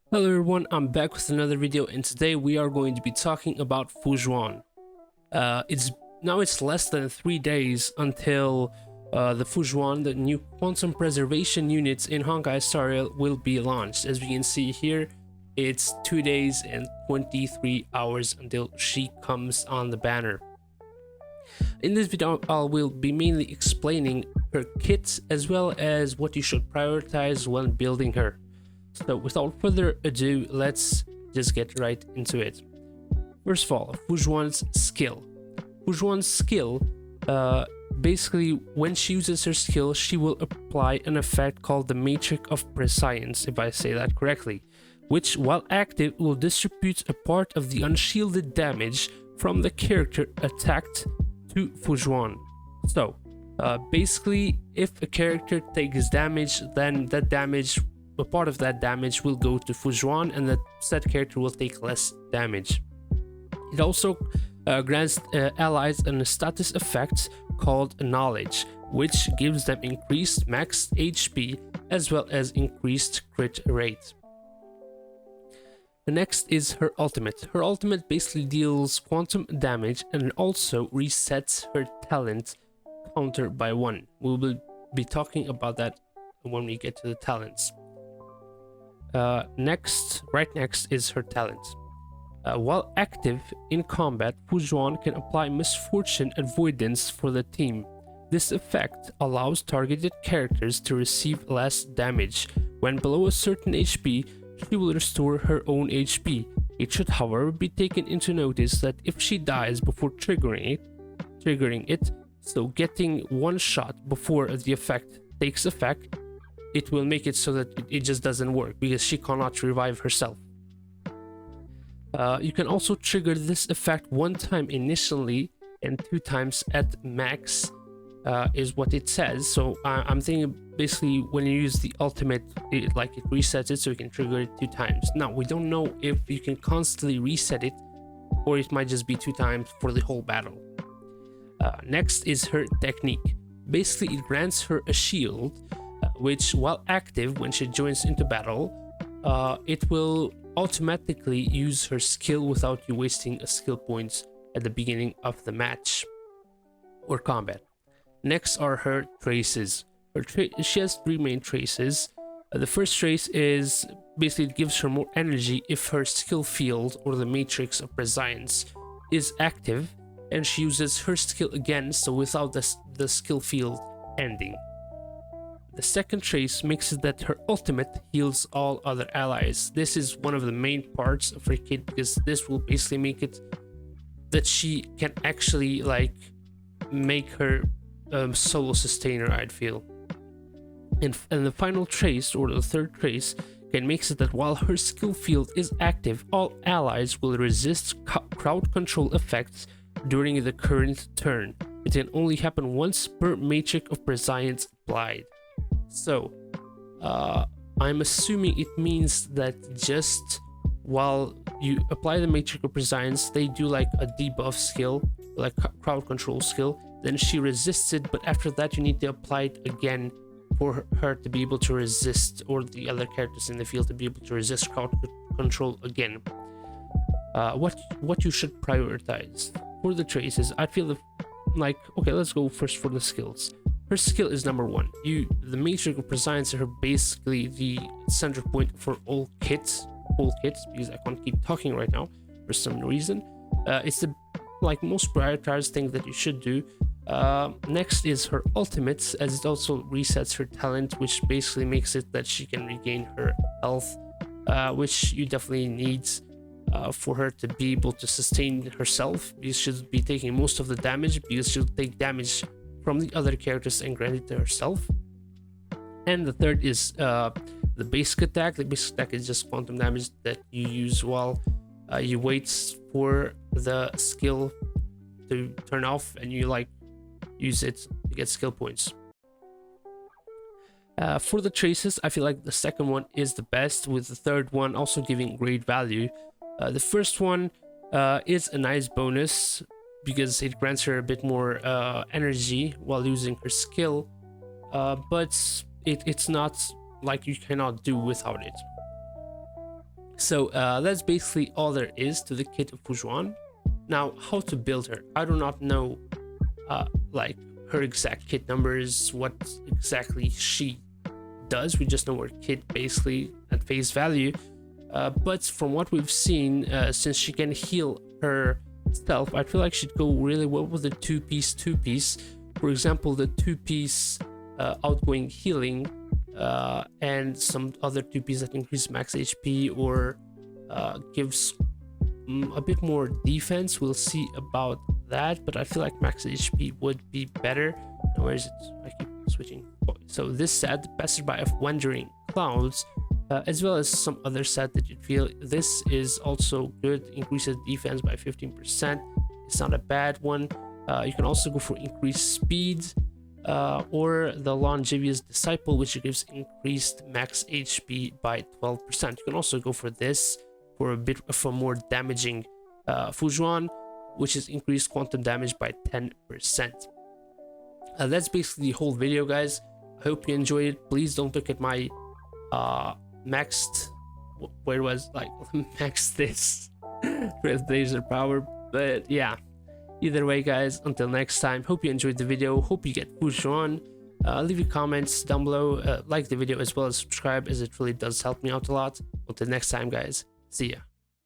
Hello everyone, I'm back with another video, and today we are going to be talking about Fuxuan. It's less than 3 days until the Fuxuan, the new quantum preservation units in Honkai Star Rail, will be launched. As we can see here, it's 2 days and 23 hours until she comes on the banner. In this video, I will be mainly explaining her kit as well as what you should prioritize when building her. So without further ado, let's just get right into it. First of all, Fuxuan's skill. Fuxuan's skill, basically when she uses her skill, she will apply an effect called the Matrix of Prescience, if I say that correctly, which while active will distribute a part of the unshielded damage from the character attacked to Fuxuan. So basically, if a character takes damage, then that damage, a part of that damage will go to Fuxuan, and that said character will take less damage. It also grants allies a status effect called Knowledge, which gives them increased max HP as well as increased crit rate. The next is her ultimate. Her ultimate basically deals quantum damage and also resets her talent counter by 1. We will be talking about that when we get to the talents. Right next is her talent. While active in combat, Fuxuan can apply misfortune avoidance for the team. This effect allows targeted characters to receive less damage. When below a certain HP, she will restore her own HP. It should, however, be taken into notice that if she dies before triggering it, so getting one shot before the effect takes effect, it will make it so that it just doesn't work because she cannot revive herself. You can also trigger this effect 1 time initially and 2 times at max, is what it says. So I'm thinking basically when you use the ultimate, it resets it so you can trigger it 2 times. Now we don't know if you can constantly reset it or it might just be 2 times for the whole battle. Next is her technique. Basically it grants her a shield, which while active when she joins into battle, it will automatically use her skill without you wasting a skill points at the beginning of the match or combat. Next are her traces. She has 3 main traces. The first trace is basically it gives her more energy if her skill field or the Matrix of Prescience is active and she uses her skill again, so without the skill field ending. The second trace makes it that her ultimate heals all other allies. This is one of the main parts of her kit because this will basically make it that she can actually make her solo sustainer, I'd feel. And the final trace, or the third trace, can make it that while her skill field is active, all allies will resist crowd control effects during the current turn. It can only happen once per Matrix of Prescience applied. So, I'm assuming it means that just while you apply the Matrix of Prescience, they do like a debuff skill, like crowd control skill, then she resists it, but after that you need to apply it again for her to be able to resist, or the other characters in the field to be able to resist crowd control again. What you should prioritize for the traces, I feel okay, let's go first for the skills. Her skill is number 1. The Matrix of Prescience are basically the center point for all kits, because I can't keep talking right now for some reason. It's the most prioritized thing that you should do. Next is her ultimate, as it also resets her talent, which basically makes it that she can regain her health, which you definitely need for her to be able to sustain herself, because she'll be taking most of the damage, because she'll take damage from the other characters and grant it to herself. And the third is the basic attack. The basic attack is just quantum damage that you use while you wait for the skill to turn off, and you use it to get skill points. For the traces, I feel like the second one is the best, with the third one also giving great value. The first one is a nice bonus because it grants her a bit more energy while using her skill, but it's not like you cannot do without it. So that's basically all there is to the kit of Fuxuan. Now, how to build her? I do not know like her exact kit numbers, what exactly she does. We just know her kit basically at face value. But from what we've seen, since she can heal herself, I feel like she'd go really well with the two-piece. For example, the two-piece outgoing healing and some other two-piece that increase max HP or gives a bit more defense. We'll see about that, but I feel like max HP would be better. Now, where is it? I keep switching. So this set, Passerby of Wandering Clouds, as well as some other set that you'd feel. This is also good, increases defense by 15%. It's not a bad one. You can also go for increased speed, or the Longevious Disciple, which gives increased max HP by 12%. You can also go for this for a bit of a more damaging Fuxuan, which is increased quantum damage by 10%. That's basically the whole video, guys. I hope you enjoyed it. Please don't look at my maxed, where was like max this with laser power, but yeah, either way, guys, until next time, hope you enjoyed the video, hope you get Fuxuan. Leave your comments down below, like the video as well as subscribe, as it really does help me out a lot. Until next time, guys, see ya.